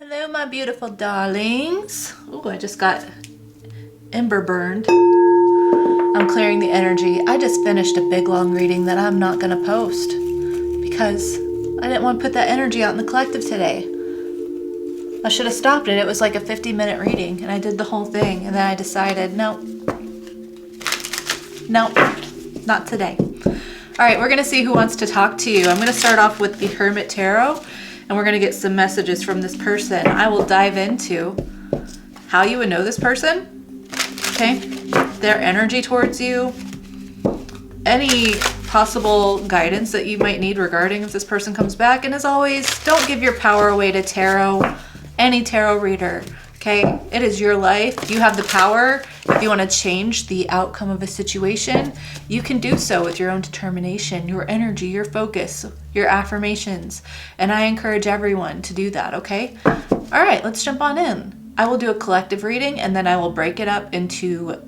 Hello, my beautiful darlings. Oh, I just got ember burned. I'm clearing the energy. I just finished a big long reading that I'm not going to post because I didn't want to put that energy out in the collective today. I should have stopped it. It was like a 50-minute reading and I did the whole thing and then I decided, no, not today. All right, we're going to see who wants to talk to you. I'm going to start off with the Hermit Tarot. And we're going to get some messages from this person. I will dive into how you would know this person, okay? Their energy towards you, any possible guidance that you might need regarding if this person comes back. And as always, don't give your power away to tarot, any tarot reader, okay? It is your life. You have the power. If you want to change the outcome of a situation, you can do so with your own determination, your energy, your focus, your affirmations. And I encourage everyone to do that, okay? All right, let's jump on in. I will do a collective reading and then I will break it up into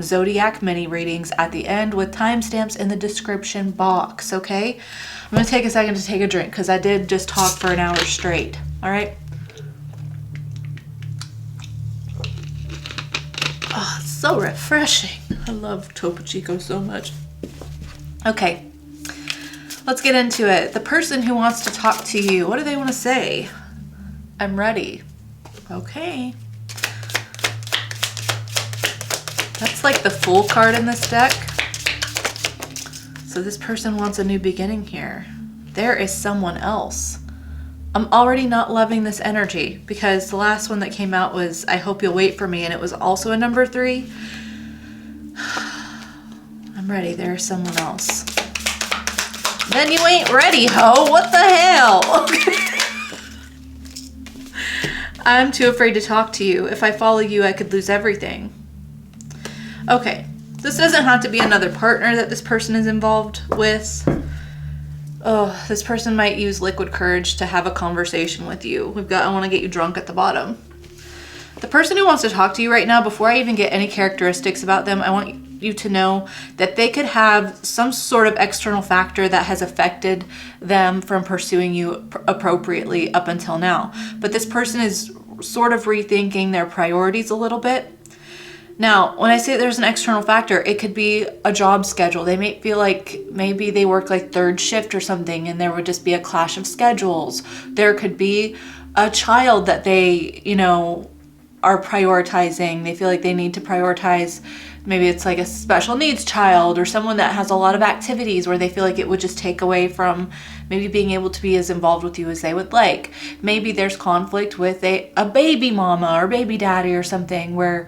zodiac mini readings at the end with timestamps in the description box, okay? I'm going to take a second to take a drink because I did just talk for an hour straight, all right? Oh, it's so refreshing. I love Topo Chico so much. Okay, let's get into it. The person who wants to talk to you, what do they want to say? I'm ready. Okay. That's like the Fool card in this deck. So this person wants a new beginning here. There is someone else. I'm already not loving this energy because the last one that came out was I hope you'll wait for me and it was also a number 3. I'm ready. There's someone else. Then you ain't ready, ho. What the hell? I'm too afraid to talk to you. If I follow you, I could lose everything. Okay. This doesn't have to be another partner that this person is involved with. Oh, this person might use liquid courage to have a conversation with you. I want to get you drunk at the bottom. The person who wants to talk to you right now, before I even get any characteristics about them, I want you to know that they could have some sort of external factor that has affected them from pursuing you appropriately up until now. But this person is sort of rethinking their priorities a little bit. Now, when I say there's an external factor, it could be a job schedule. They may feel like maybe they work like third shift or something and there would just be a clash of schedules. There could be a child that they, are prioritizing. They feel like they need to prioritize. Maybe it's like a special needs child or someone that has a lot of activities where they feel like it would just take away from maybe being able to be as involved with you as they would like. Maybe there's conflict with a baby mama or baby daddy or something where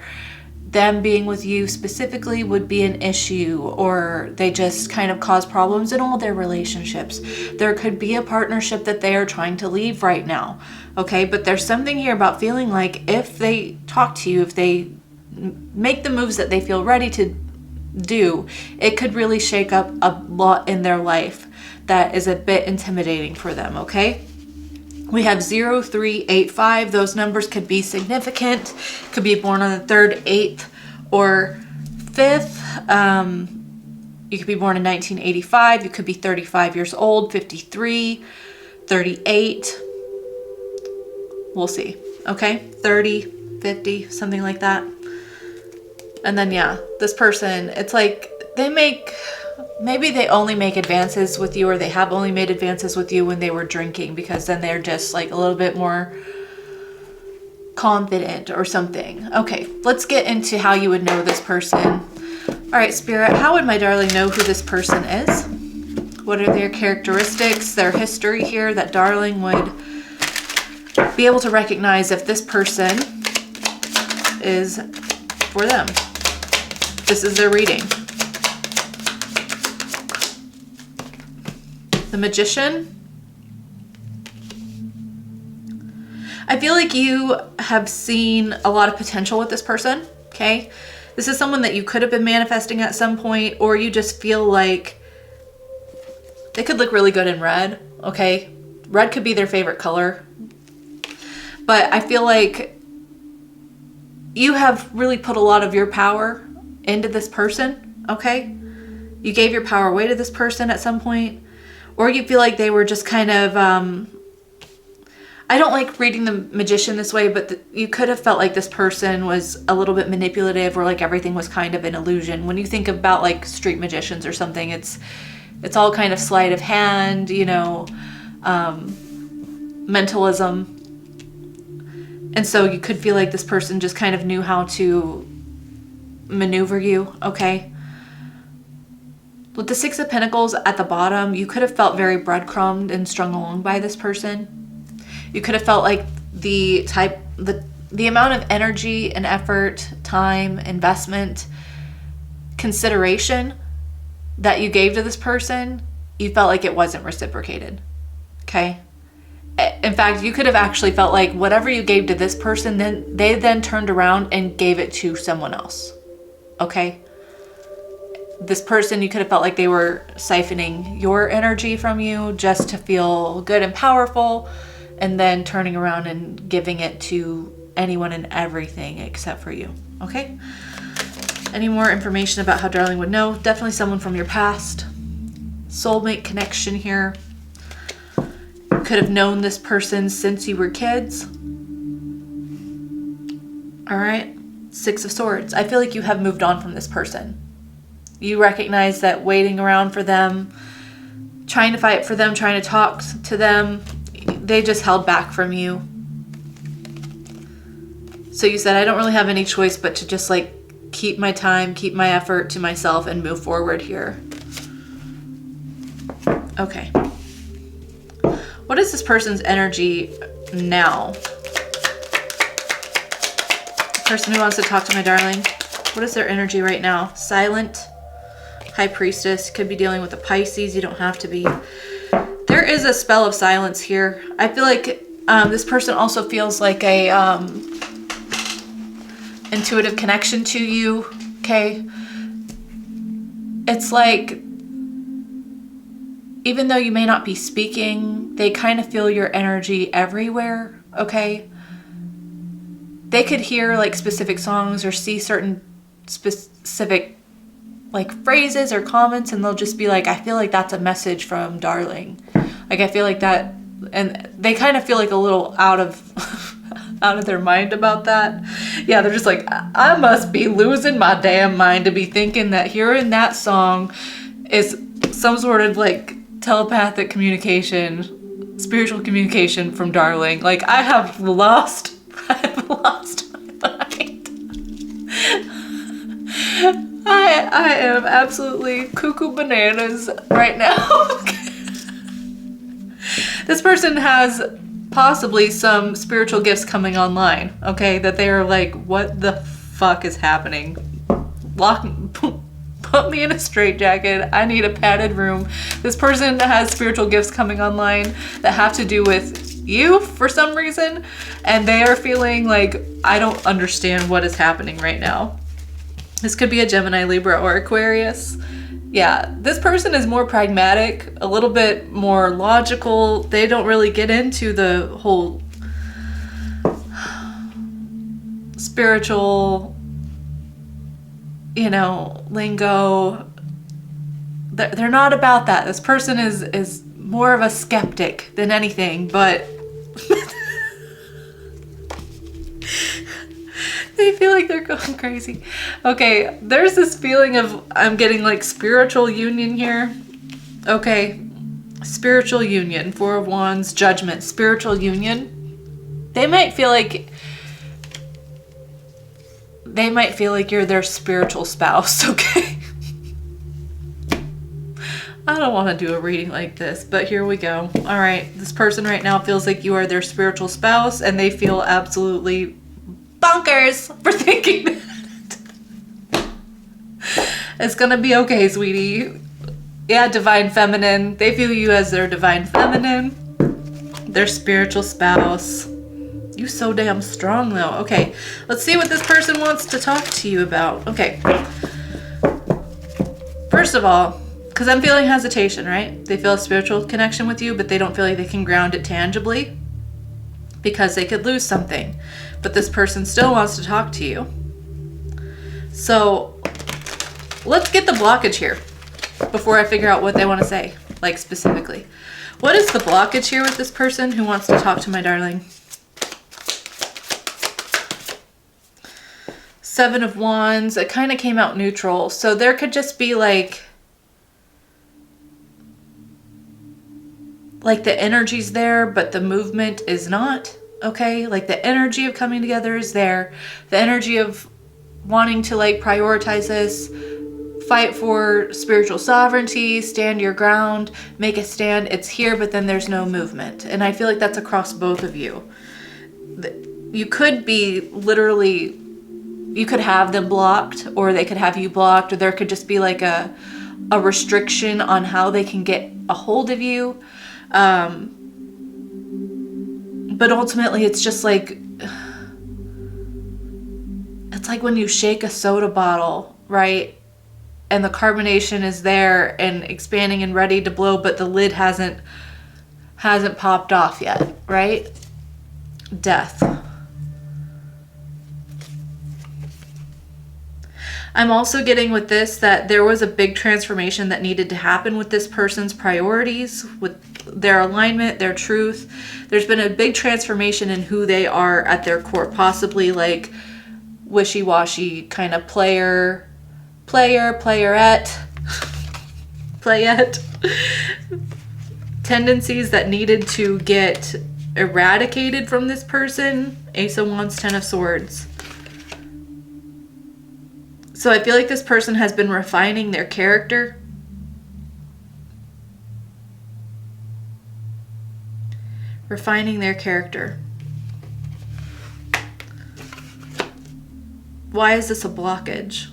them being with you specifically would be an issue, or they just kind of cause problems in all their relationships. There could be a partnership that they are trying to leave right now, okay? But there's something here about feeling like if they talk to you, if they make the moves that they feel ready to do, it could really shake up a lot in their life that is a bit intimidating for them, okay? We have 0, 3, 8, 5. Those numbers could be significant. Could be born on the 3rd, 8th, or 5th. You could be born in 1985. You could be 35 years old, 53, 38. We'll see. Okay? 30, 50, something like that. And then, yeah, this person, it's like maybe they only make advances with you, or they have only made advances with you when they were drinking, because then they're just like a little bit more confident or something. Okay, let's get into how you would know this person. All right, Spirit, how would my darling know who this person is? What are their characteristics, their history here that darling would be able to recognize if this person is for them? This is their reading. The Magician. I feel like you have seen a lot of potential with this person, okay? This is someone that you could have been manifesting at some point, or you just feel like they could look really good in red, okay? Red could be their favorite color. But I feel like you have really put a lot of your power into this person, okay? You gave your power away to this person at some point. Or you feel like they were just kind of, I don't like reading the Magician this way, but you could have felt like this person was a little bit manipulative, or like everything was kind of an illusion. When you think about like street magicians or something, it's all kind of sleight of hand, you know, mentalism. And so you could feel like this person just kind of knew how to maneuver you, okay? With the Six of Pentacles at the bottom, you could have felt very breadcrumbed and strung along by this person. You could have felt like the amount of energy and effort, time, investment, consideration that you gave to this person, you felt like it wasn't reciprocated, okay? In fact, you could have actually felt like whatever you gave to this person, then they turned around and gave it to someone else, okay? This person, you could have felt like they were siphoning your energy from you just to feel good and powerful, and then turning around and giving it to anyone and everything except for you, okay? Any more information about how Darling would know? Definitely someone from your past. Soulmate connection here. Could have known this person since you were kids. All right. Six of Swords. I feel like you have moved on from this person. You recognize that waiting around for them, trying to fight for them, trying to talk to them, they just held back from you. So you said, I don't really have any choice but to just like keep my time, keep my effort to myself and move forward here. Okay. What is this person's energy now? The person who wants to talk to my darling. What is their energy right now? Silent. High Priestess. Could be dealing with a Pisces. You don't have to be. There is a spell of silence here. I feel like this person also feels like a intuitive connection to you. Okay. It's like, even though you may not be speaking, they kind of feel your energy everywhere, okay? They could hear like specific songs or see certain specific like phrases or comments, and they'll just be like, I feel like that's a message from Darling. Like, I feel like that, and they kind of feel like a little out of their mind about that. Yeah, they're just like, I must be losing my damn mind to be thinking that hearing that song is some sort of like telepathic communication, spiritual communication from Darling. Like, I've lost my mind. I am absolutely cuckoo bananas right now. This person has possibly some spiritual gifts coming online, okay, that they are like, what the fuck is happening? Put me in a straitjacket. I need a padded room. This person has spiritual gifts coming online that have to do with you for some reason, and they are feeling like, I don't understand what is happening right now. This could be a Gemini, Libra, or Aquarius. Yeah, this person is more pragmatic, a little bit more logical. They don't really get into the whole spiritual, you know, lingo. They're not about that. This person is more of a skeptic than anything, but they feel like they're going crazy. Okay, there's this feeling of, I'm getting like spiritual union here. Okay, spiritual union, Four of Wands, Judgment, spiritual union. They might feel like you're their spiritual spouse, okay? I don't want to do a reading like this, but here we go. All right, this person right now feels like you are their spiritual spouse, and they feel absolutely bonkers for thinking that. It's gonna be okay, sweetie. Yeah, divine feminine. They feel you as their divine feminine, their spiritual spouse. You so damn strong though. Okay, let's see what this person wants to talk to you about. Okay. First of all, because I'm feeling hesitation, right? They feel a spiritual connection with you, but they don't feel like they can ground it tangibly because they could lose something. But this person still wants to talk to you. So let's get the blockage here before I figure out what they want to say, like specifically. What is the blockage here with this person who wants to talk to my darling? Seven of Wands. It kind of came out neutral. So there could just be like the energy's there, but the movement is not. Okay? Like the energy of coming together is there. The energy of wanting to like prioritize this, fight for spiritual sovereignty, stand your ground, make a stand. It's here, but then there's no movement. And I feel like that's across both of you. You could be literally, you could have them blocked, or they could have you blocked, or there could just be like a restriction on how they can get a hold of you. But ultimately it's just like, it's like when you shake a soda bottle, right? And the carbonation is there and expanding and ready to blow, but the lid hasn't popped off yet, right? Death. I'm also getting with this that there was a big transformation that needed to happen with this person's priorities, with their alignment, their truth. There's been a big transformation in who they are at their core, possibly like wishy-washy kind of playerette, tendencies that needed to get eradicated from this person. Ace of Wands, Ten of Swords. So I feel like this person has been refining their character. Refining their character. Why is this a blockage?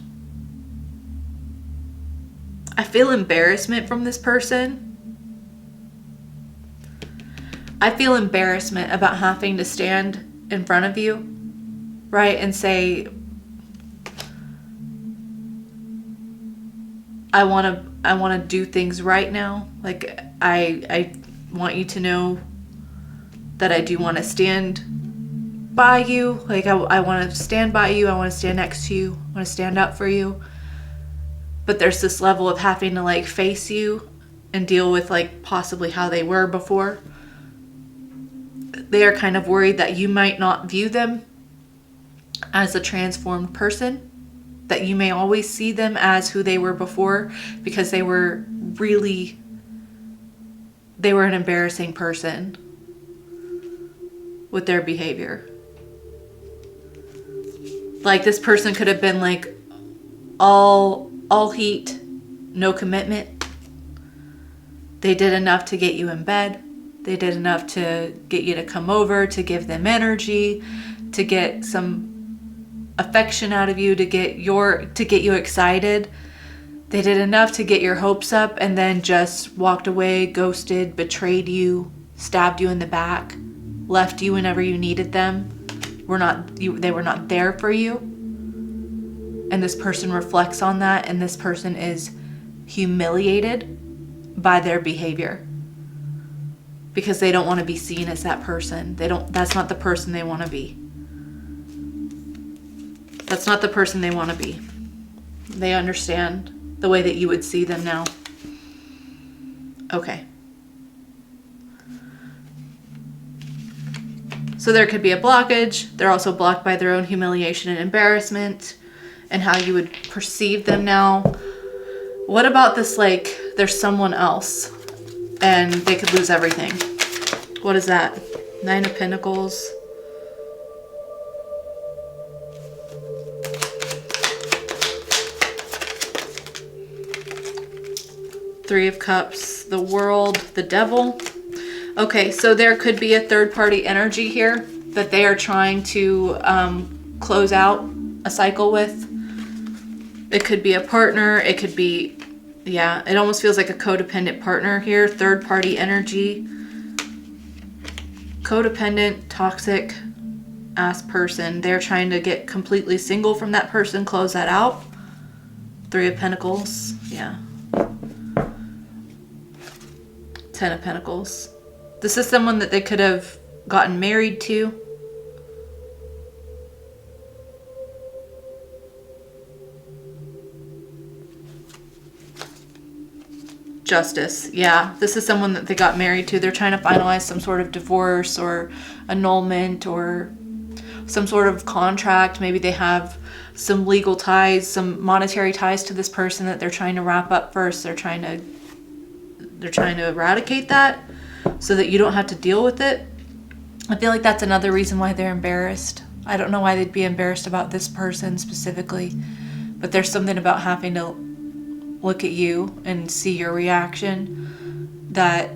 I feel embarrassment from this person. I feel embarrassment about having to stand in front of you, right, and say, I want to do things right now. Like I want you to know that I do want to stand by you. Like I want to stand by you. I want to stand next to you. I want to stand up for you. But there's this level of having to like face you and deal with like possibly how they were before. They are kind of worried that you might not view them as a transformed person, that you may always see them as who they were before, because they were an embarrassing person with their behavior. Like this person could have been like all heat, no commitment. They did enough to get you in bed. They did enough to get you to come over, to give them energy, to get some affection out of you, to get you excited. They did enough to get your hopes up, and then just walked away, ghosted, betrayed you, stabbed you in the back, left you whenever you needed them. They were not there for you. And this person reflects on that, and this person is humiliated by their behavior because they don't want to be seen as that person. That's not the person they want to be. That's not the person they want to be. They understand the way that you would see them now. Okay. So there could be a blockage. They're also blocked by their own humiliation and embarrassment and how you would perceive them now. What about this, like, there's someone else and they could lose everything? What is that? Nine of Pentacles. Three of Cups, the World, the Devil. Okay, so there could be a third-party energy here that they are trying to close out a cycle with. It could be a partner. It could be, yeah, it almost feels like a codependent partner here. Third-party energy. Codependent, toxic ass person. They're trying to get completely single from that person, close that out. Three of Pentacles, yeah. Ten of Pentacles. This is someone that they could have gotten married to. Justice. Yeah, this is someone that they got married to. They're trying to finalize some sort of divorce or annulment or some sort of contract. Maybe they have some legal ties, some monetary ties to this person that they're trying to wrap up first. They're trying to eradicate that so that you don't have to deal with it. I feel like that's another reason why they're embarrassed. I don't know why they'd be embarrassed about this person specifically, but there's something about having to look at you and see your reaction that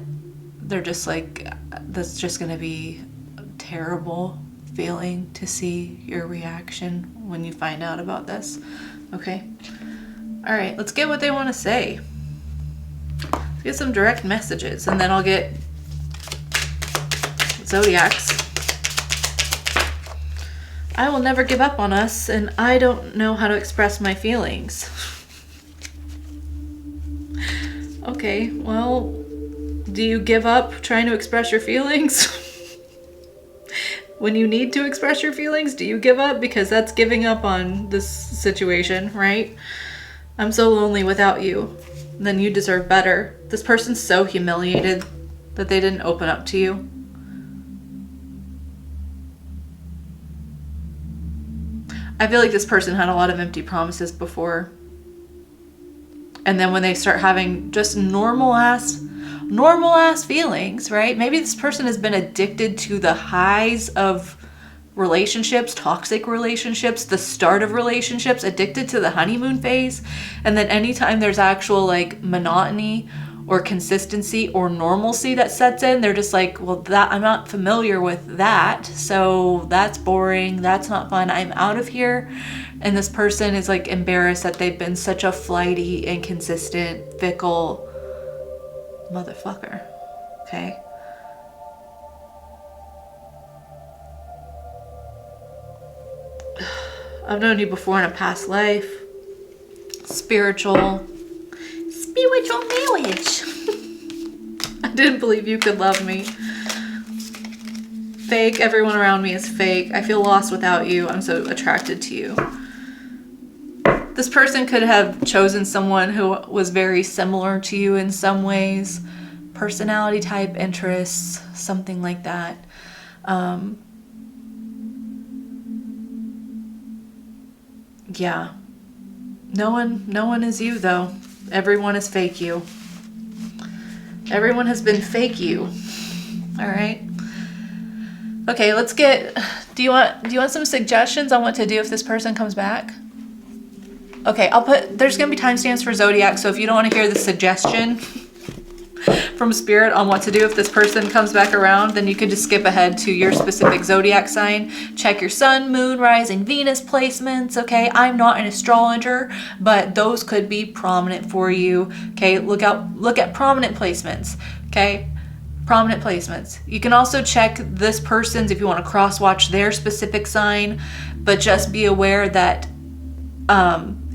they're just like, that's just going to be a terrible feeling to see your reaction when you find out about this. Okay. All right, let's get what they want to say. Let's get some direct messages, and then I'll get zodiacs. I will never give up on us, and I don't know how to express my feelings. Okay, well, do you give up trying to express your feelings? When you need to express your feelings, do you give up? Because that's giving up on this situation, right? I'm so lonely without you. Then you deserve better. This person's so humiliated that they didn't open up to you. I feel like this person had a lot of empty promises before. And then when they start having just normal ass feelings, right? Maybe this person has been addicted to the highs of relationships, toxic relationships, the start of relationships, addicted to the honeymoon phase. And then anytime there's actual like monotony or consistency or normalcy that sets in, they're just like, well, that I'm not familiar with that. So that's boring. That's not fun. I'm out of here. And this person is like embarrassed that they've been such a flighty, inconsistent, fickle motherfucker. Okay. I've known you before in a past life. Spiritual marriage. I didn't believe you could love me. Fake. Everyone around me is fake. I feel lost without you. I'm so attracted to you. This person could have chosen someone who was very similar to you in some ways. Personality type, interests, something like that. Yeah. No one is you though. Everyone is fake you. Everyone has been fake you. All right. Okay, let's get, do you want some suggestions on what to do if this person comes back? Okay, there's going to be timestamps for zodiac, so if you don't want to hear the suggestion from spirit on what to do if this person comes back around, then you could just skip ahead to your specific zodiac sign. Check your sun, moon, rising, Venus placements, okay? I'm not an astrologer, but those could be prominent for you, okay? Look at prominent placements, okay? Prominent placements. You can also check this person's if you want to cross-watch their specific sign, but just be aware that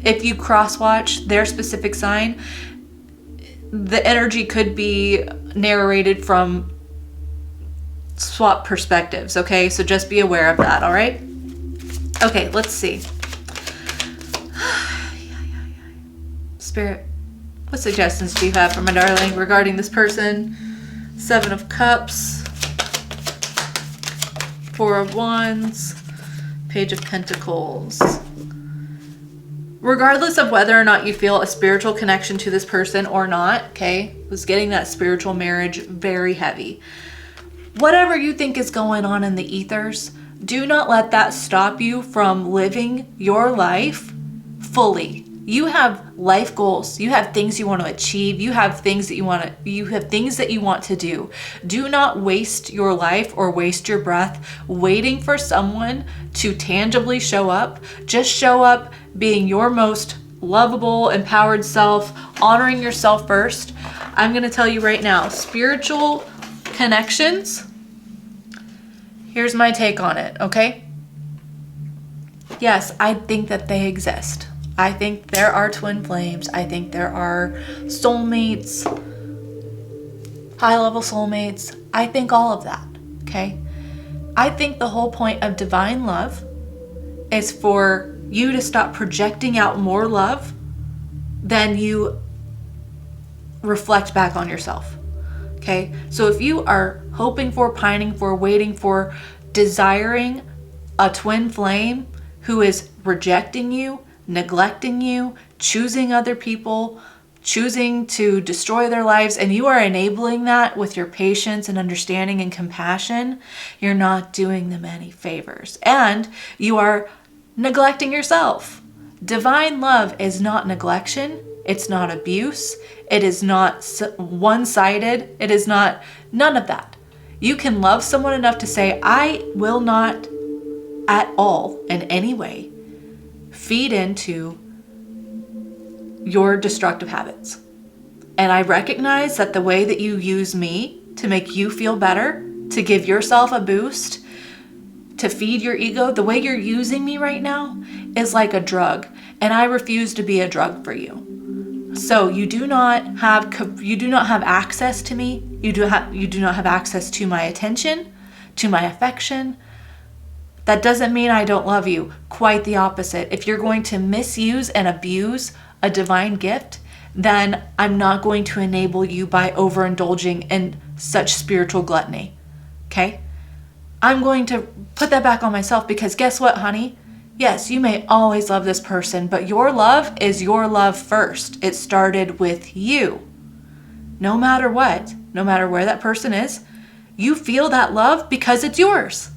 if you cross-watch their specific sign, the energy could be narrated from swap perspectives, okay? So just be aware of that, all right? Okay, let's see. Spirit, what suggestions do you have for my darling regarding this person? 7 of Cups, 4 of Wands, Page of Pentacles. Regardless of whether or not you feel a spiritual connection to this person or not, okay, was getting that spiritual marriage very heavy. Whatever you think is going on in the ethers, do not let that stop you from living your life fully. You have life goals. You have things you want to achieve. You have things that you want to do. Do not waste your life or waste your breath waiting for someone to tangibly show up. Just show up being your most lovable, empowered self, honoring yourself first. I'm going to tell you right now, spiritual connections, here's my take on it, okay? Yes, I think that they exist. I think there are twin flames. I think there are soulmates, high-level soulmates. I think all of that, okay? I think the whole point of divine love is for you to stop projecting out more love than you reflect back on yourself. Okay? So if you are hoping for, pining for, waiting for, desiring a twin flame who is rejecting you, neglecting you, choosing other people, choosing to destroy their lives, and you are enabling that with your patience and understanding and compassion, you're not doing them any favors. And you are neglecting yourself. Divine love is not neglection. It's not abuse. It is not one-sided. It is not, none of that. You can love someone enough to say, I will not at all in any way feed into your destructive habits. And I recognize that the way that you use me to make you feel better, to give yourself a boost, to feed your ego, the way you're using me right now is like a drug, and I refuse to be a drug for you. So you do not have access to me. You do not have access to my attention, to my affection. That doesn't mean I don't love you. Quite the opposite. If you're going to misuse and abuse a divine gift, then I'm not going to enable you by overindulging in such spiritual gluttony. Okay? I'm going to put that back on myself, because guess what, honey? Yes, you may always love this person, but your love is your love first. It started with you. No matter what, no matter where that person is, you feel that love because it's yours.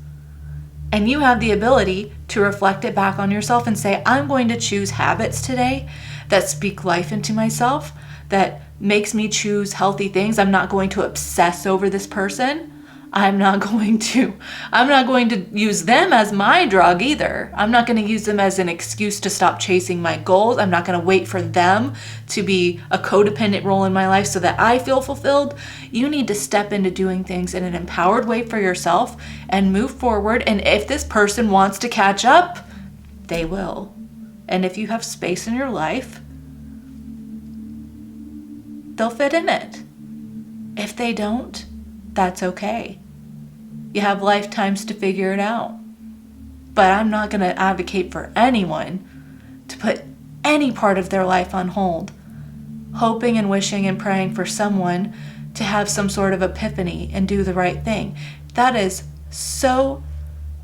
And you have the ability to reflect it back on yourself and say, I'm going to choose habits today that speak life into myself, that makes me choose healthy things. I'm not going to obsess over this person. I'm not going to use them as my drug either. I'm not going to use them as an excuse to stop chasing my goals. I'm not going to wait for them to be a codependent role in my life so that I feel fulfilled. You need to step into doing things in an empowered way for yourself and move forward. And if this person wants to catch up, they will. And if you have space in your life, they'll fit in it. If they don't, that's okay. You have lifetimes to figure it out. But I'm not going to advocate for anyone to put any part of their life on hold, hoping and wishing and praying for someone to have some sort of epiphany and do the right thing. That is so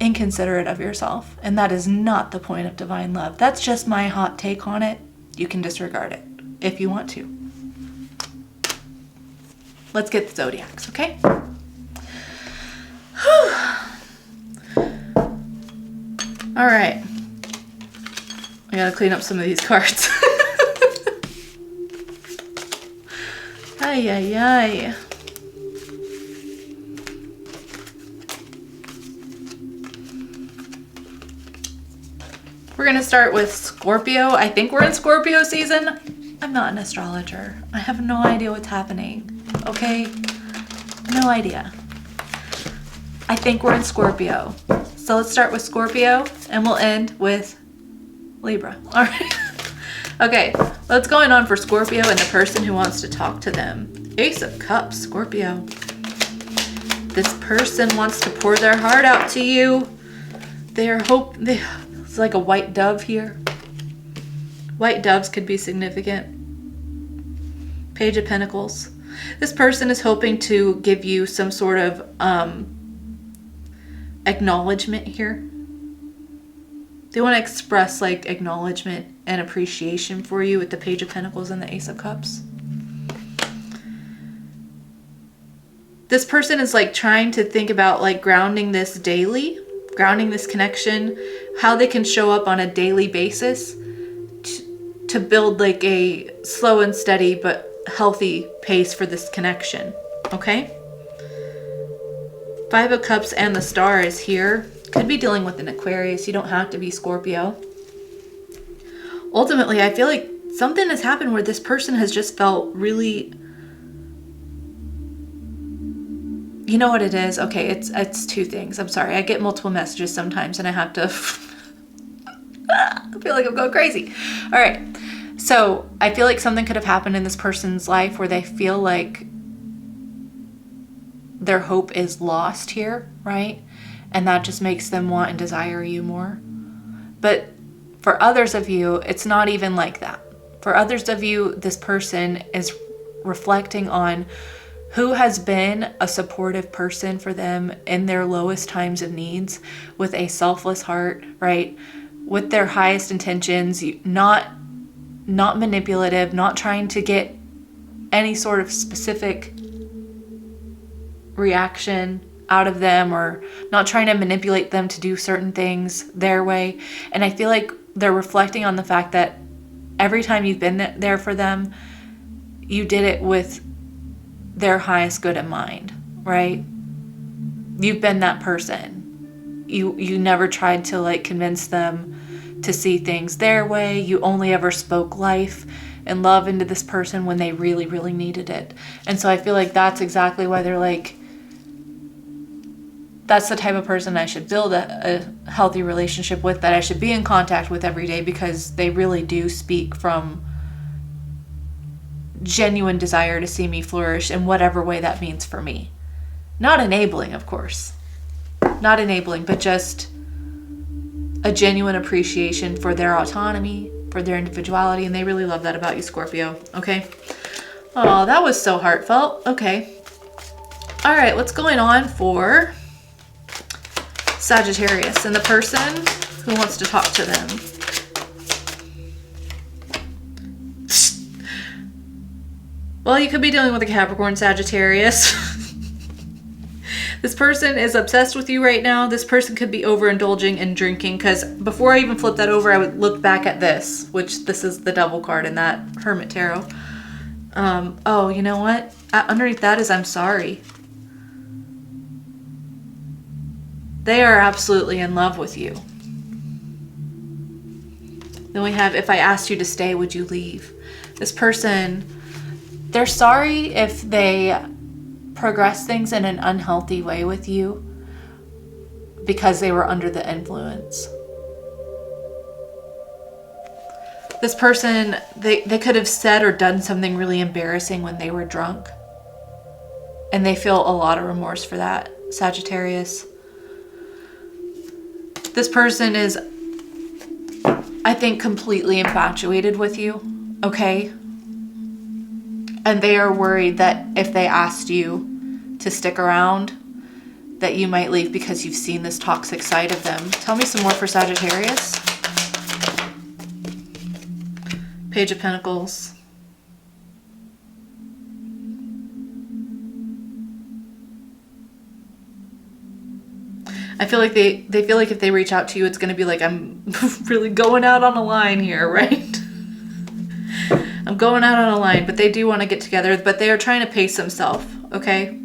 inconsiderate of yourself, and that is not the point of divine love. That's just my hot take on it. You can disregard it if you want to. Let's get the zodiacs, okay? All right. I gotta clean up some of these cards. Ay, ay, ay. We're gonna start with Scorpio. I think we're in Scorpio season. I'm not an astrologer. I have no idea what's happening. Okay? No idea. I think we're in Scorpio. So let's start with Scorpio and we'll end with Libra. All right. Okay, what's going on for Scorpio and the person who wants to talk to them? Ace of Cups, Scorpio. This person wants to pour their heart out to you. It's like a white dove here. White doves could be significant. Page of Pentacles. This person is hoping to give you some sort of acknowledgement here. They want to express like acknowledgement and appreciation for you with the Page of Pentacles and the Ace of Cups. This person is like trying to think about like grounding this daily, grounding this connection, how they can show up on a daily basis to build like a slow and steady but healthy pace for this connection. Okay? Five of Cups and the Star is here. Could be dealing with an Aquarius. You don't have to be Scorpio. Ultimately, I feel like something has happened where this person has just felt really... You know what it is? Okay, it's two things. I'm sorry. I get multiple messages sometimes and I have to... I feel like I'm going crazy. All right. So I feel like something could have happened in this person's life where they feel like their hope is lost here, right? And that just makes them want and desire you more. But for others of you, it's not even like that. For others of you, this person is reflecting on who has been a supportive person for them in their lowest times of needs, with a selfless heart, right? With their highest intentions, not manipulative, not trying to get any sort of specific reaction out of them, or not trying to manipulate them to do certain things their way. And I feel like they're reflecting on the fact that every time you've been there for them, you did it with their highest good in mind, right? You've been that person. You never tried to like convince them to see things their way. You only ever spoke life and love into this person when they really, really needed it. And so I feel like that's exactly why they're like, that's the type of person I should build a healthy relationship with, that I should be in contact with every day, because they really do speak from genuine desire to see me flourish in whatever way that means for me. Not enabling, of course. Not enabling, but just a genuine appreciation for their autonomy, for their individuality, and they really love that about you, Scorpio. Okay? Oh, that was so heartfelt. Okay. All right, what's going on for Sagittarius and the person who wants to talk to them? Well, you could be dealing with a Capricorn, Sagittarius. This person is obsessed with you right now. This person could be overindulging in drinking, because before I even flip that over, I would look back at this, which this is the Devil card in that Hermit Tarot. Oh, you know what? Underneath that is I'm sorry. They are absolutely in love with you. Then we have, if I asked you to stay, would you leave? This person, they're sorry if they progress things in an unhealthy way with you because they were under the influence. This person, they could have said or done something really embarrassing when they were drunk. And they feel a lot of remorse for that, Sagittarius. This person is, I think, completely infatuated with you, okay? And they are worried that if they asked you to stick around, that you might leave because you've seen this toxic side of them. Tell me some more for Sagittarius. Page of Pentacles. I feel like they feel like if they reach out to you, it's going to be like, I'm really going out on a line here, right? I'm going out on a line, but they do want to get together, but they are trying to pace themselves, okay?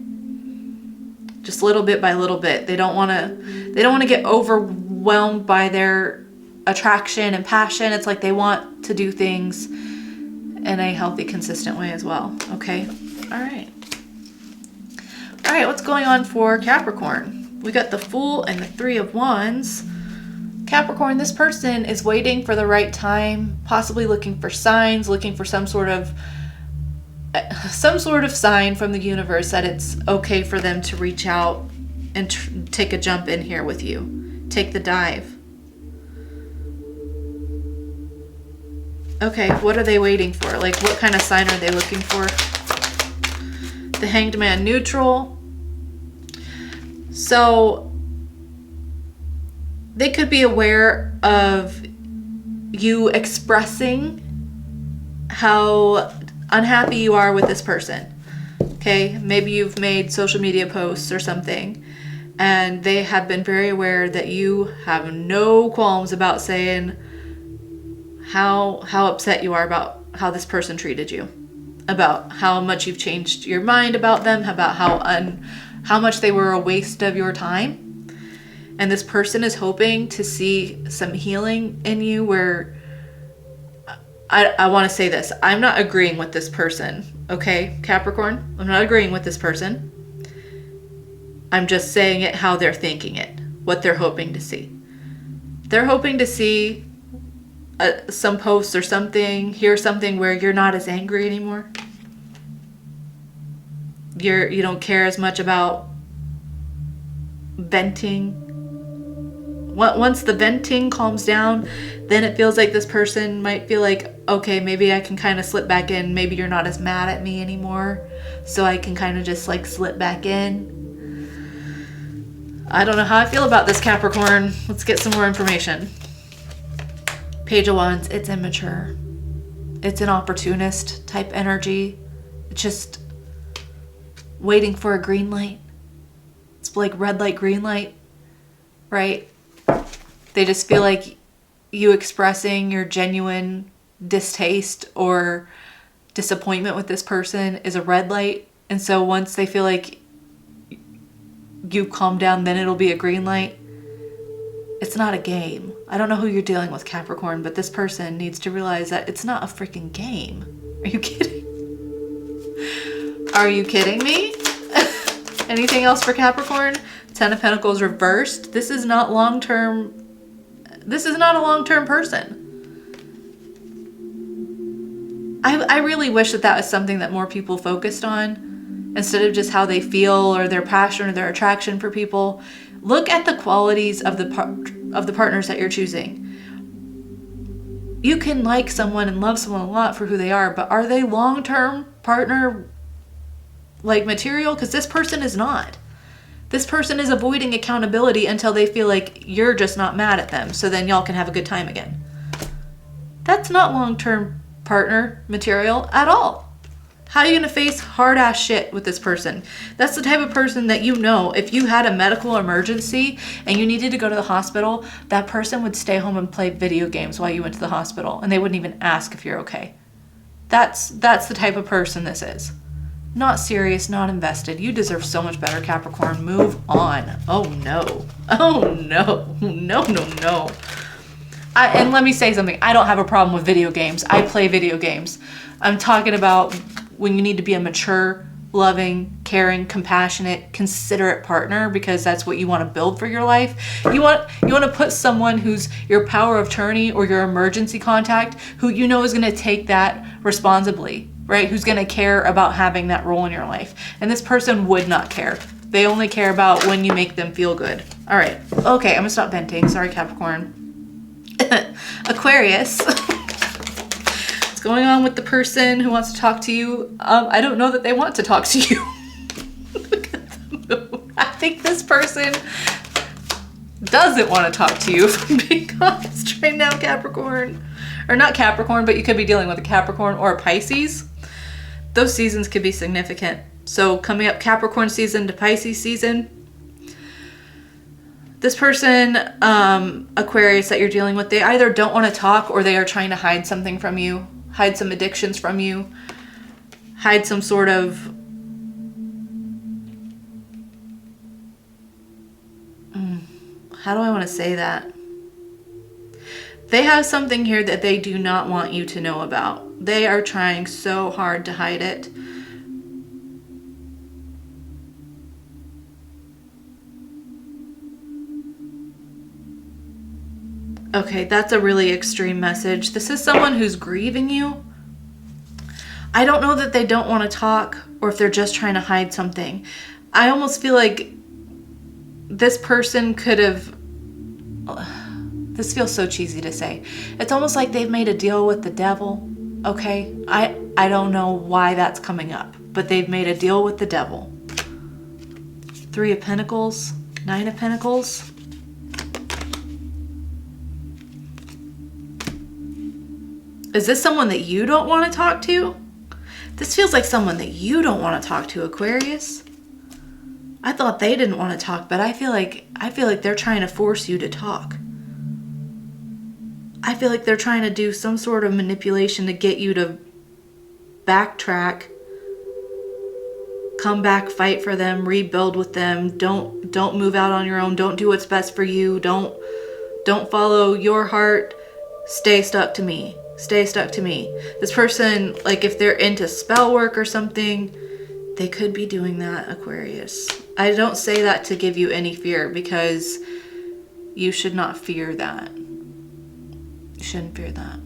Just little bit by little bit. They don't want to get overwhelmed by their attraction and passion. It's like they want to do things in a healthy, consistent way as well, okay? All right, what's going on for Capricorn? We got the Fool and the Three of Wands. Capricorn, this person is waiting for the right time, possibly looking for signs, looking for some sort of sign from the universe that it's okay for them to reach out and take a jump in here with you. Take the dive. Okay, what are they waiting for? Like, what kind of sign are they looking for? The Hanged Man, neutral. So they could be aware of you expressing how unhappy you are with this person. Okay, maybe you've made social media posts or something, and they have been very aware that you have no qualms about saying how upset you are about how this person treated you, about how much you've changed your mind about them, about how much they were a waste of your time. And this person is hoping to see some healing in you, where I want to say this. I'm not agreeing with this person, okay, Capricorn? I'm not agreeing with this person. I'm just saying it how they're thinking it, what they're hoping to see. They're hoping to see some posts or something, hear something where you're not as angry anymore. You don't care as much about venting. Once the venting calms down, then it feels like this person might feel like, okay, maybe I can kind of slip back in. Maybe you're not as mad at me anymore. So I can kind of just like slip back in. I don't know how I feel about this, Capricorn. Let's get some more information. Page of Wands, it's immature. It's an opportunist type energy. It's just waiting for a green light. It's like red light, green light, right? They just feel like you expressing your genuine distaste or disappointment with this person is a red light. And so once they feel like you calm down, then it'll be a green light. It's not a game. I don't know who you're dealing with, Capricorn, but this person needs to realize that it's not a freaking game. Are you kidding? Are you kidding me? Anything else for Capricorn? Ten of Pentacles reversed. This is not long-term. This is not a long-term person. I really wish that that was something that more people focused on instead of just how they feel or their passion or their attraction for people. Look at the qualities of the partners that you're choosing. You can like someone and love someone a lot for who they are, but are they long-term partner like material? Because this person is not. This person is avoiding accountability until they feel like you're just not mad at them, so then y'all can have a good time again. That's not long-term partner material at all. How are you going to face hard-ass shit with this person? That's the type of person that, you know, if you had a medical emergency and you needed to go to the hospital, that person would stay home and play video games while you went to the hospital, and they wouldn't even ask if you're okay. That's the type of person this is. Not serious, not invested. You deserve so much better, Capricorn. Move on. Oh no. Oh no. No, no, no. And let me say something. I don't have a problem with video games. I play video games. I'm talking about when you need to be a mature, loving, caring, compassionate, considerate partner, because that's what you want to build for your life. You want to put someone who's your power of attorney or your emergency contact, who you know is going to take that responsibly, right? Who's going to care about having that role in your life. And this person would not care. They only care about when you make them feel good. All right. Okay, I'm going to stop venting. Sorry, Capricorn. Aquarius. What's going on with the person who wants to talk to you? I don't know that they want to talk to you. Look at the moon. I think this person doesn't want to talk to you, if I'm being honest right now, Capricorn. Or not Capricorn, but you could be dealing with a Capricorn or a Pisces. Those seasons could be significant. So coming up, Capricorn season to Pisces season. This person, Aquarius, that you're dealing with, they either don't want to talk or they are trying to hide something from you, hide some addictions from you, hide some sort of how do I want to say that? They have something here that they do not want you to know about. They are trying so hard to hide it. Okay, that's a really extreme message. This is someone who's grieving you. I don't know that they don't want to talk or if they're just trying to hide something. I almost feel like this person could have... This feels so cheesy to say. It's almost like they've made a deal with the devil, okay? I don't know why that's coming up, but they've made a deal with the devil. 3 of Pentacles, 9 of Pentacles. Is this someone that you don't want to talk to? This feels like someone that you don't want to talk to, Aquarius. I thought they didn't want to talk, but I feel like they're trying to force you to talk. I feel like they're trying to do some sort of manipulation to get you to backtrack, come back, fight for them, rebuild with them. Don't move out on your own. Don't do what's best for you. Don't follow your heart. Stay stuck to me. Stay stuck to me. This person, like if they're into spell work or something, they could be doing that, Aquarius. I don't say that to give you any fear, because you should not fear that. You shouldn't fear that.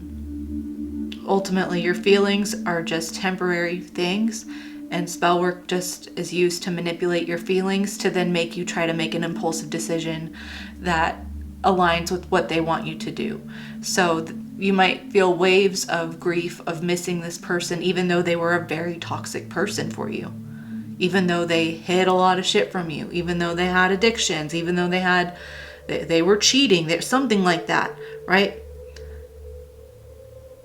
Ultimately, your feelings are just temporary things, and spell work just is used to manipulate your feelings to then make you try to make an impulsive decision that aligns with what they want you to do. So you might feel waves of grief of missing this person, even though they were a very toxic person for you. Even though they hid a lot of shit from you, even though they had addictions, even though they were cheating, there's something like that, right?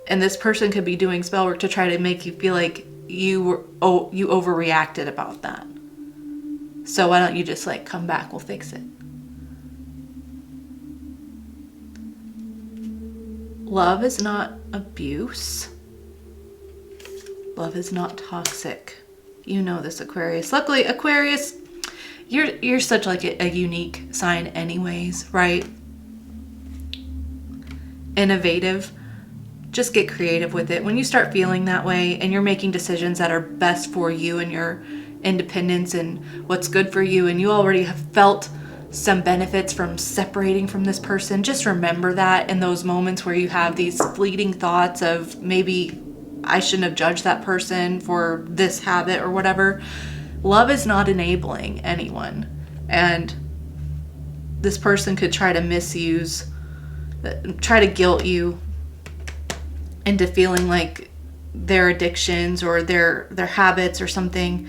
And this person could be doing spell work to try to make you feel like you overreacted about that. So why don't you just like come back, we'll fix it. Love is not abuse. Love is not toxic. You know this, Aquarius. Luckily, Aquarius, you're such like a unique sign anyways, right? Innovative. Just get creative with it. When you start feeling that way and you're making decisions that are best for you and your independence and what's good for you, and you already have felt some benefits from separating from this person, just remember that in those moments where you have these fleeting thoughts of maybe I shouldn't have judged that person for this habit or whatever. Love is not enabling anyone. And this person could try to misuse, try to guilt you into feeling like their addictions or their habits or something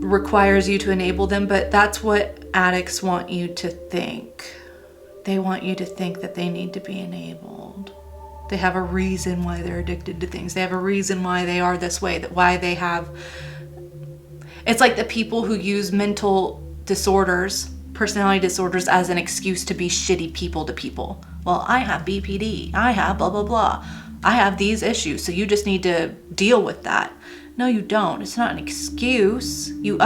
requires you to enable them. But that's what addicts want you to think. They want you to think that they need to be enabled. They have a reason why they're addicted to things. They have a reason why they are this way, that why they have... It's like the people who use mental disorders, personality disorders, as an excuse to be shitty people to people. Well, I have BPD. I have blah, blah, blah. I have these issues, so you just need to deal with that. No, you don't. It's not an excuse. You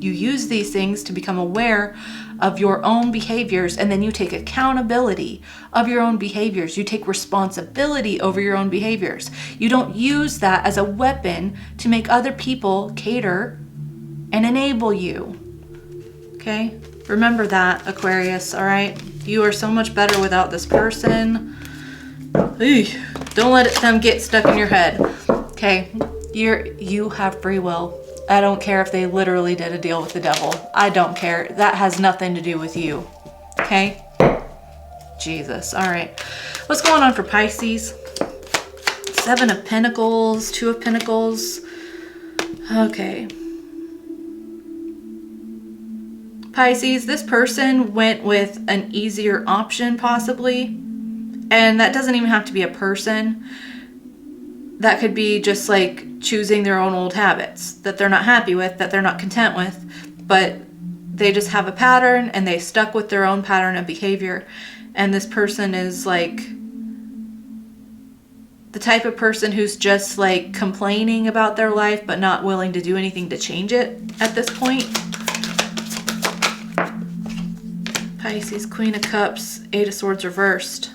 use these things to become aware of your own behaviors, and then you take accountability of your own behaviors. You take responsibility over your own behaviors. You don't use that as a weapon to make other people cater and enable you. Okay? Remember that, Aquarius, all right? You are so much better without this person. Don't let them get stuck in your head. Okay? You have free will. I don't care if they literally did a deal with the devil. I don't care. That has nothing to do with you. Okay? Jesus. All right. What's going on for Pisces? 7 of Pentacles, 2 of Pentacles. Okay. Pisces, this person went with an easier option possibly. And that doesn't even have to be a person. That could be just like choosing their own old habits that they're not happy with, that they're not content with, but they just have a pattern and they stuck with their own pattern of behavior. And this person is like the type of person who's just like complaining about their life but not willing to do anything to change it at this point. Pisces, Queen of Cups, 8 of Swords reversed.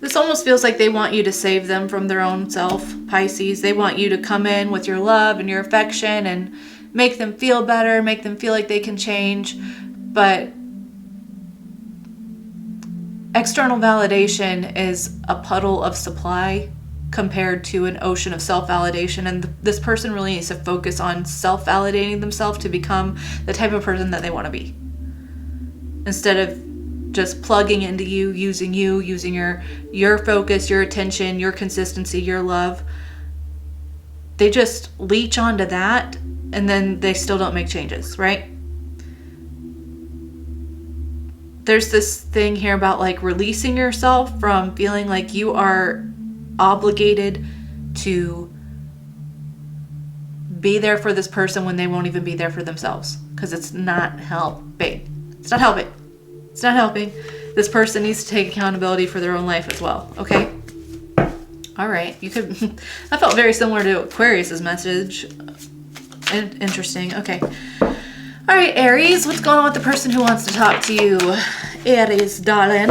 This almost feels like they want you to save them from their own self, Pisces. They want you to come in with your love and your affection and make them feel better, make them feel like they can change. But external validation is a puddle of supply compared to an ocean of self-validation. And this person really needs to focus on self-validating themselves to become the type of person that they want to be. Instead of just plugging into you, using your focus, your attention, your consistency, your love. They just leech onto that and then they still don't make changes, right? There's this thing here about like releasing yourself from feeling like you are obligated to be there for this person when they won't even be there for themselves, because it's not helping. It's not helping. It's not helping. This person needs to take accountability for their own life as well. Okay? All right. You could... That felt very similar to Aquarius's message. Interesting. Okay. All right, Aries. What's going on with the person who wants to talk to you? Aries, darling.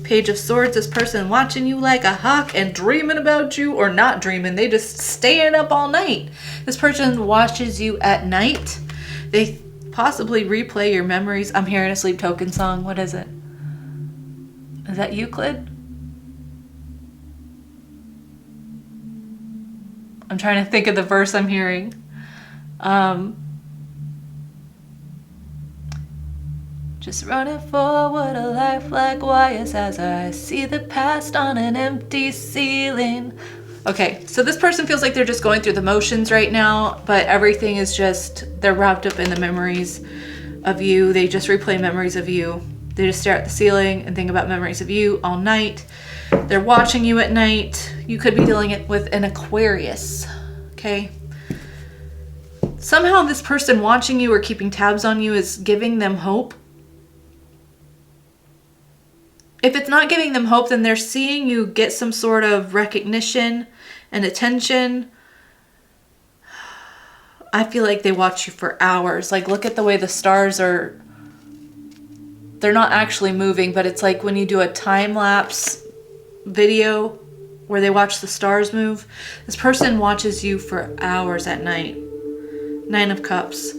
Page of Swords. This person watching you like a hawk and dreaming about you, or not dreaming. They just staying up all night. This person watches you at night. They possibly replay your memories. I'm hearing a Sleep Token song. What is it? Is that Euclid? I'm trying to think of the verse I'm hearing. Just running forward, a life like wires as I see the past on an empty ceiling. Okay, so this person feels like they're just going through the motions right now, but everything is just, they're wrapped up in the memories of you. They just replay memories of you. They just stare at the ceiling and think about memories of you all night. They're watching you at night. You could be dealing with an Aquarius, okay? Somehow this person watching you or keeping tabs on you is giving them hope. If it's not giving them hope, then they're seeing you get some sort of recognition and attention. I feel like they watch you for hours. Like, look at the way the stars are. They're not actually moving, but it's like when you do a time-lapse video where they watch the stars move. This person watches you for hours at night. 9 of Cups.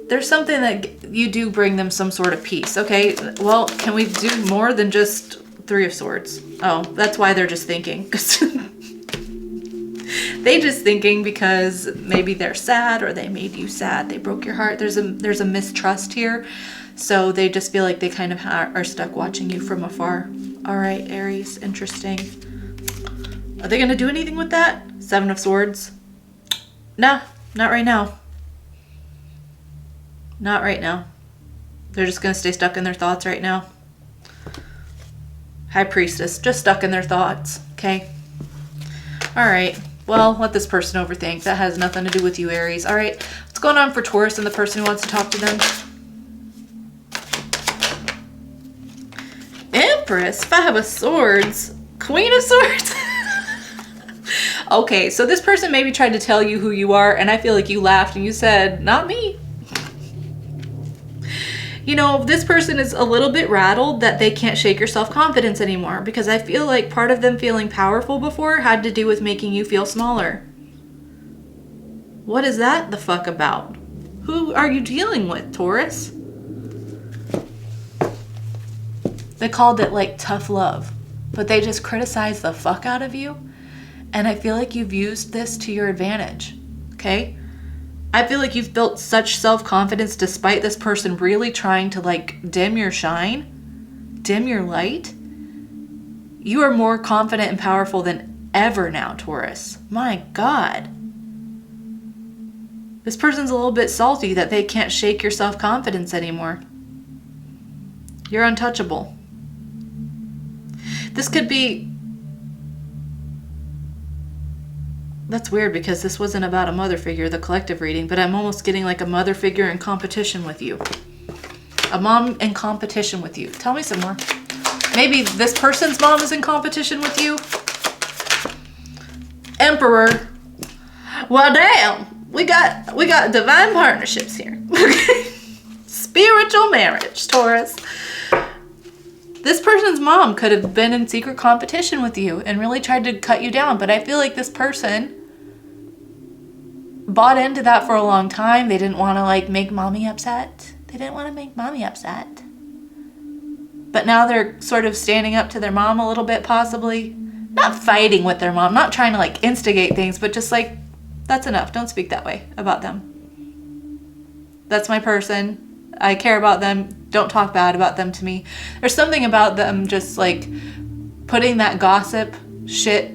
There's something that you do bring them some sort of peace. Okay, well, can we do more than just 3 of Swords? Oh, that's why they're just thinking. They just thinking because maybe they're sad or they made you sad. They broke your heart. There's a mistrust here. So they just feel like they kind of are stuck watching you from afar. All right, Aries, interesting. Are they going to do anything with that? 7 of Swords. Nah, not right now. Not right now. They're just going to stay stuck in their thoughts right now. High Priestess, just stuck in their thoughts, okay? All right. Well, let this person overthink. That has nothing to do with you, Aries. All right. What's going on for Taurus and the person who wants to talk to them? Empress, 5 of Swords, Queen of Swords. Okay, so this person maybe tried to tell you who you are, and I feel like you laughed and you said, not me. You know, this person is a little bit rattled that they can't shake your self-confidence anymore, because I feel like part of them feeling powerful before had to do with making you feel smaller. What is that the fuck about? Who are you dealing with, Taurus? They called it like tough love, but they just criticized the fuck out of you. And I feel like you've used this to your advantage, okay? I feel like you've built such self-confidence despite this person really trying to like dim your shine, dim your light. You are more confident and powerful than ever now, Taurus. My God. This person's a little bit salty that they can't shake your self-confidence anymore. You're untouchable. This could be... That's weird because this wasn't about a mother figure, the collective reading, but I'm almost getting like a mother figure in competition with you. A mom in competition with you. Tell me some more. Maybe this person's mom is in competition with you? Emperor. Well, damn. We got divine partnerships here. Spiritual marriage, Taurus. This person's mom could have been in secret competition with you and really tried to cut you down, but I feel like this person bought into that for a long time. They didn't want to like make mommy upset. They didn't want to make mommy upset. But now they're sort of standing up to their mom a little bit, possibly. Not fighting with their mom, not trying to like instigate things, but just like, that's enough. Don't speak that way about them. That's my person. I care about them. Don't talk bad about them to me. There's something about them just like putting that gossip shit,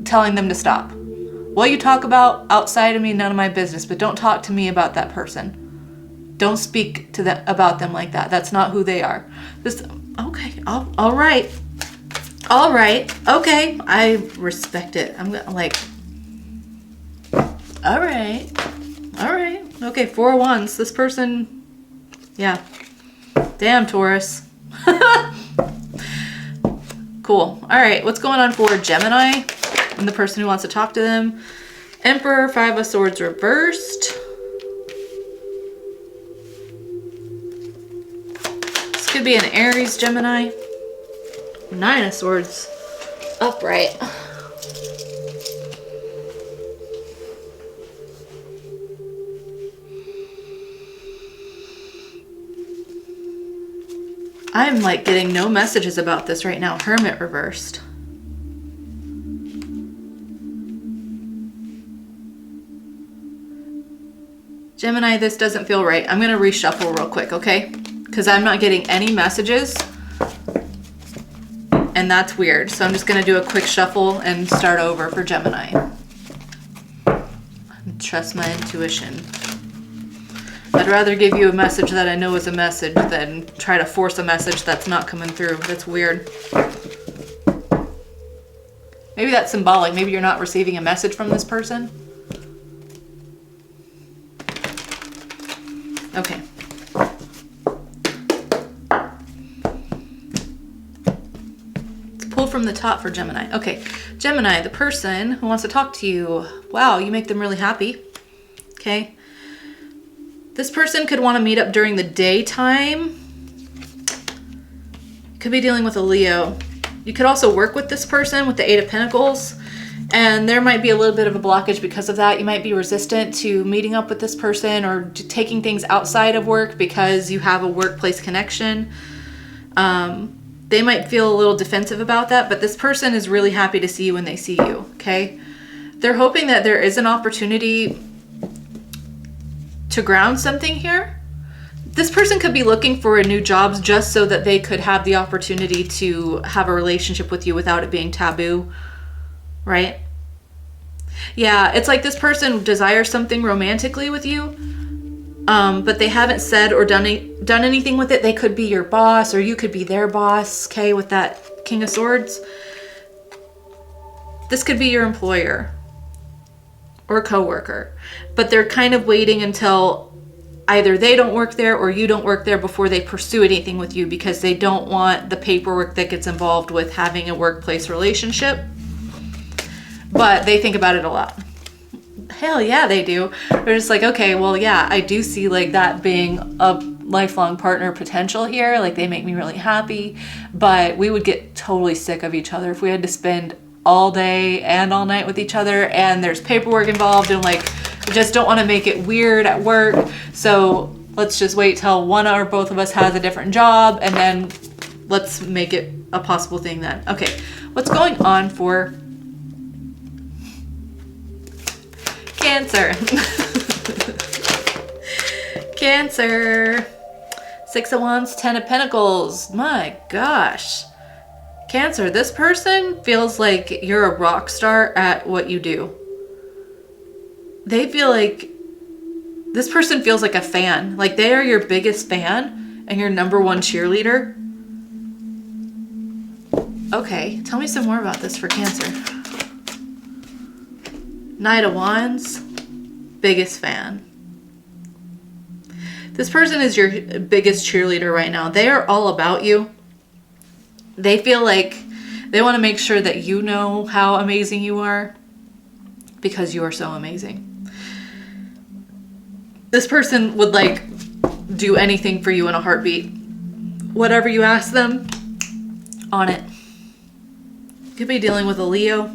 telling them to stop. What you talk about outside of me, none of my business, but don't talk to me about that person. Don't speak to them about them like that. That's not who they are. Just, okay, all right. All right, okay, I respect it. I'm gonna like, all right. Okay, 4 of Wands. This person, yeah. Damn, Taurus. Cool. All right, what's going on for Gemini and the person who wants to talk to them? Emperor, 5 of Swords reversed. This could be an Aries, Gemini. 9 of Swords upright. I'm like getting no messages about this right now. Hermit reversed. Gemini, this doesn't feel right. I'm going to reshuffle real quick, okay? Because I'm not getting any messages. And that's weird. So I'm just going to do a quick shuffle and start over for Gemini. Trust my intuition. I'd rather give you a message that I know is a message than try to force a message that's not coming through. That's weird. Maybe that's symbolic. Maybe you're not receiving a message from this person. Okay. Let's pull from the top for Gemini. Okay. Gemini, the person who wants to talk to you. Wow, you make them really happy. Okay. This person could want to meet up during the daytime. Could be dealing with a Leo. You could also work with this person with the Eight of Pentacles. And there might be a little bit of a blockage because of that. You might be resistant to meeting up with this person or taking things outside of work because you have a workplace connection. They might feel a little defensive about that, but this person is really happy to see you when they see you, okay? They're hoping that there is an opportunity to ground something here. This person could be looking for a new job just so that they could have the opportunity to have a relationship with you without it being taboo, right? Yeah, it's like this person desires something romantically with you, but they haven't said or done anything with it. They could be your boss or you could be their boss, okay, with that King of Swords. This could be your employer or coworker, but they're kind of waiting until either they don't work there or you don't work there before they pursue anything with you because they don't want the paperwork that gets involved with having a workplace relationship. But they think about it a lot. Hell yeah, they do. They're just like, okay, well, yeah, I do see like that being a lifelong partner potential here. Like they make me really happy, but we would get totally sick of each other if we had to spend all day and all night with each other and there's paperwork involved and like we just don't want to make it weird at work. So let's just wait till one or both of us has a different job and then let's make it a possible thing then. Okay, what's going on for Cancer? Cancer. Six of Wands, Ten of Pentacles. My gosh. Cancer, this person feels like you're a rock star at what you do. They feel like, this person feels like a fan. Like they are your biggest fan and your number one cheerleader. Okay, tell me some more about this for Cancer. Knight of Wands, biggest fan. This person is your biggest cheerleader right now. They are all about you. They feel like they want to make sure that you know how amazing you are because you are so amazing. This person would like do anything for you in a heartbeat. Whatever you ask them, on it. Could be dealing with a Leo.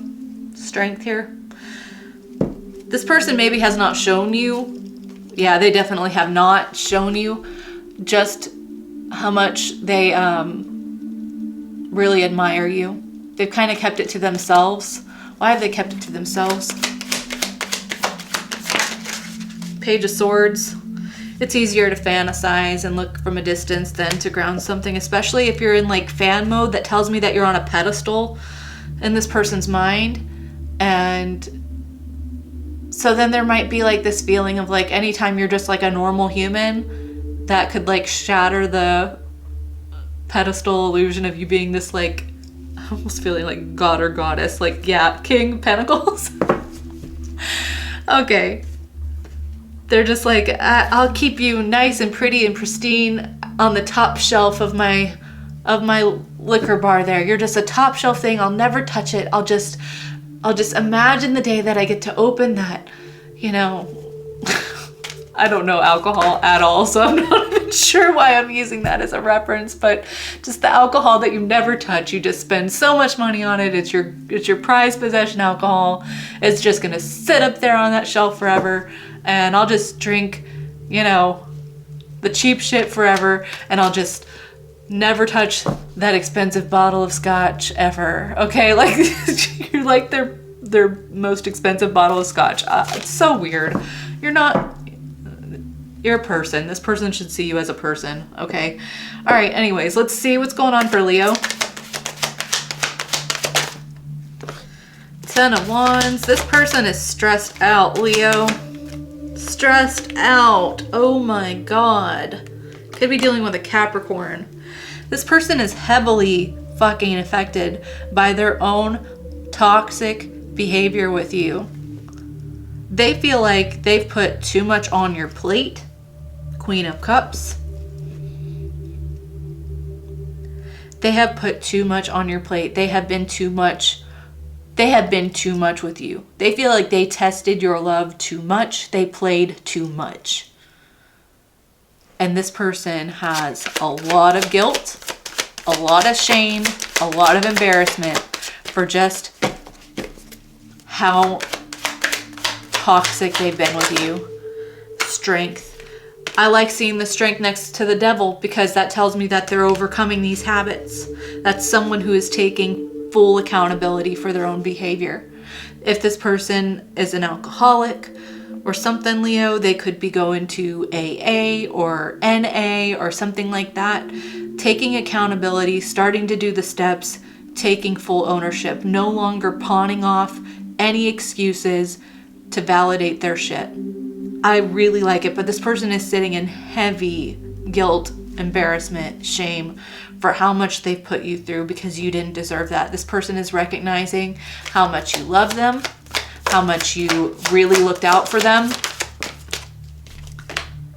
Strength here. This person maybe has not shown you. Yeah, they definitely have not shown you just how much they really admire you. They've kind of kept it to themselves. Why have they kept it to themselves? Page of Swords. It's easier to fantasize and look from a distance than to ground something, especially if you're in like fan mode. That tells me that you're on a pedestal in this person's mind. And so then there might be like this feeling of like anytime you're just like a normal human, that could like shatter the pedestal illusion of you being this like, almost feeling like god or goddess, like yeah, King Pentacles. Okay. They're just like, I'll keep you nice and pretty and pristine on the top shelf of my liquor bar there. You're just a top shelf thing. I'll never touch it. I'll just imagine the day that I get to open that, you know, I don't know alcohol at all, so I'm not even sure why I'm using that as a reference, but just the alcohol that you never touch. You just spend so much money on it. It's your prized possession alcohol. It's just gonna sit up there on that shelf forever, and I'll just drink, you know, the cheap shit forever, and I'll just never touch that expensive bottle of scotch ever. Okay, like you're like their most expensive bottle of scotch. It's so weird. You're not. You're a person. This person should see you as a person, okay? All right, anyways, let's see what's going on for Leo. 10 of Wands. This person is stressed out, Leo. Stressed out. Oh my God. Could be dealing with a Capricorn. This person is heavily fucking affected by their own toxic behavior with you. They feel like they've put too much on your plate. Queen of Cups. They have put too much on your plate. They have been too much. They have been too much with you. They feel like they tested your love too much. They played too much. And this person has a lot of guilt, a lot of shame, a lot of embarrassment for just how toxic they've been with you. Strength. I like seeing the strength next to the devil because that tells me that they're overcoming these habits. That's someone who is taking full accountability for their own behavior. If this person is an alcoholic or something, Leo, they could be going to AA or NA or something like that. Taking accountability, starting to do the steps, taking full ownership, no longer pawning off any excuses to validate their shit. I really like it, but this person is sitting in heavy guilt, embarrassment, shame for how much they've put you through because you didn't deserve that. This person is recognizing how much you love them, how much you really looked out for them.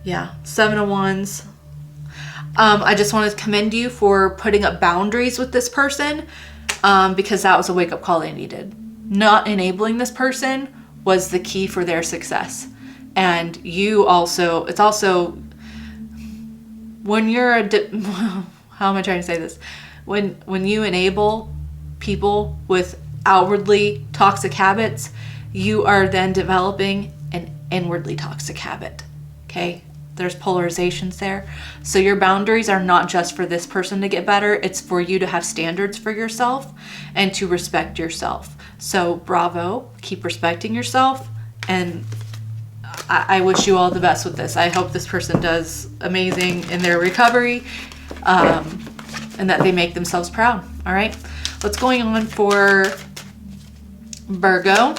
Yeah, 7 of Wands. I just want to commend you for putting up boundaries with this person because that was a wake-up call they needed. Not enabling this person was the key for their success. And you also, it's also, when you're how am I trying to say this? When you enable people with outwardly toxic habits, you are then developing an inwardly toxic habit. Okay? There's polarizations there. So your boundaries are not just for this person to get better. It's for you to have standards for yourself and to respect yourself. So bravo, keep respecting yourself. And I wish you all the best with this. I hope this person does amazing in their recovery and that they make themselves proud. All right. What's going on for Virgo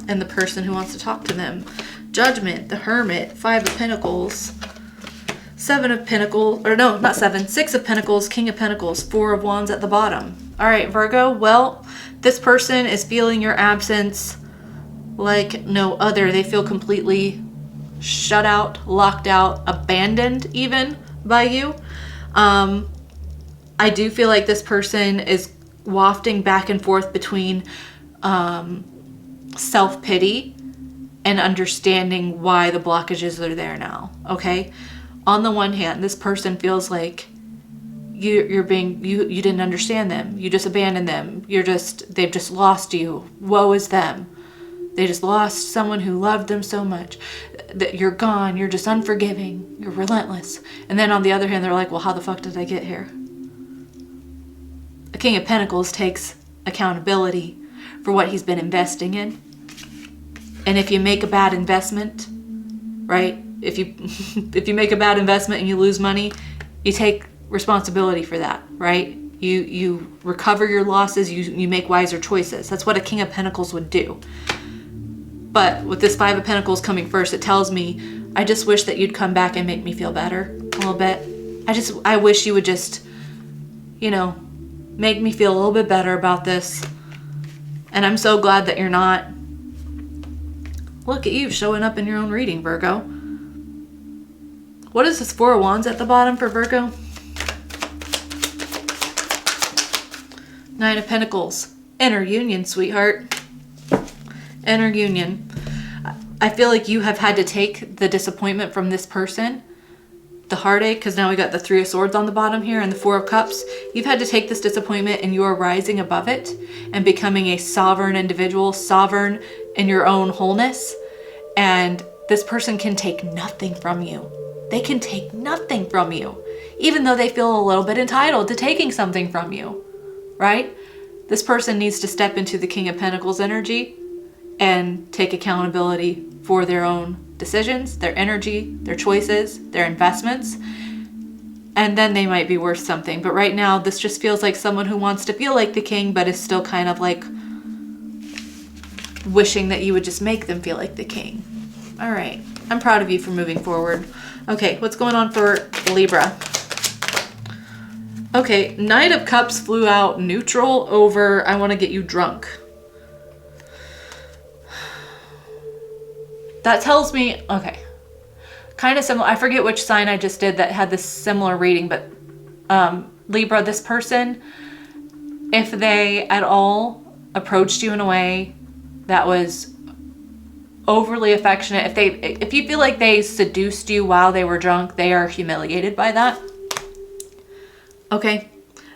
and the person who wants to talk to them? Judgment, the Hermit, 5 of Pentacles, 7 of Pentacles, or no, not 7, 6 of Pentacles, King of Pentacles, 4 of Wands at the bottom. All right, Virgo. Well, this person is feeling your absence like no other. They feel completely shut out, locked out, abandoned even by you. I do feel like this person is wafting back and forth between self-pity and understanding why the blockages are there now. Okay? On the one hand, this person feels like you didn't understand them. You just abandoned them. They've just lost you. Woe is them. They just lost someone who loved them so much that you're gone. You're just unforgiving. You're relentless. And then on the other hand, they're like, well, how the fuck did I get here? The King of Pentacles takes accountability for what he's been investing in. And if you make a bad investment, right? If you make a bad investment and you lose money, you take responsibility for that, right? You recover your losses. You make wiser choices. That's what a King of Pentacles would do. But with this 5 of Pentacles coming first, it tells me, I just wish that you'd come back and make me feel better a little bit. I wish you would just, make me feel a little bit better about this. And I'm so glad that you're not. Look at you showing up in your own reading, Virgo. What is this 4 of Wands at the bottom for Virgo? 9 of Pentacles. Inner union, sweetheart. Inner union. I feel like you have had to take the disappointment from this person, the heartache, because now we got the 3 of Swords on the bottom here and the 4 of Cups. You've had to take this disappointment and you are rising above it and becoming a sovereign individual, sovereign in your own wholeness. And this person can take nothing from you. They can take nothing from you, even though they feel a little bit entitled to taking something from you, right? This person needs to step into the King of Pentacles energy and take accountability for their own decisions, their energy, their choices, their investments. And then they might be worth something. But right now, this just feels like someone who wants to feel like the king, but is still kind of like wishing that you would just make them feel like the king. All right. I'm proud of you for moving forward. Okay, what's going on for Libra? Okay, Knight of Cups flew out neutral over I want to get you drunk. That tells me, okay, kind of similar. I forget which sign I just did that had this similar reading, but Libra, this person, if they at all approached you in a way that was overly affectionate, if you feel like they seduced you while they were drunk, they are humiliated by that. Okay,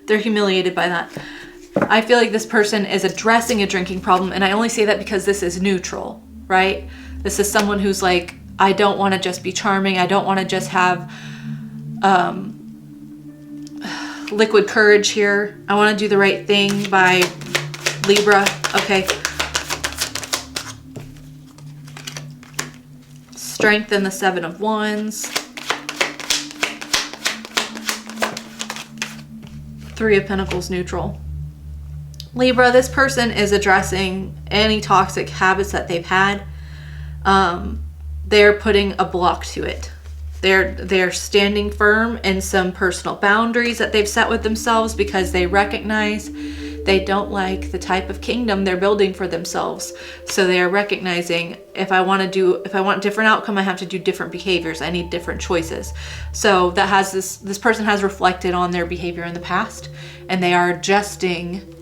they're humiliated by that. I feel like this person is addressing a drinking problem, and I only say that because this is neutral, right? This is someone who's like, I don't want to just be charming. I don't want to just have liquid courage here. I want to do the right thing by Libra. Okay. Strength and the Seven of Wands. Three of Pentacles neutral. Libra, this person is addressing any toxic habits that they've had. They're putting a block to it. They're standing firm in some personal boundaries that they've set with themselves because they recognize they don't like the type of kingdom they're building for themselves. So they are recognizing if I want different outcome, I have to do different behaviors. I need different choices. So that has this person has reflected on their behavior in the past, and they are adjusting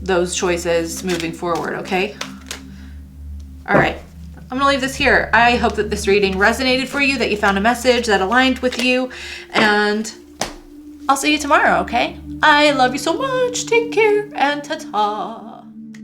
those choices moving forward, okay? All right. I'm going to leave this here. I hope that this reading resonated for you, that you found a message that aligned with you, and I'll see you tomorrow, okay? I love you so much. Take care, and ta-ta.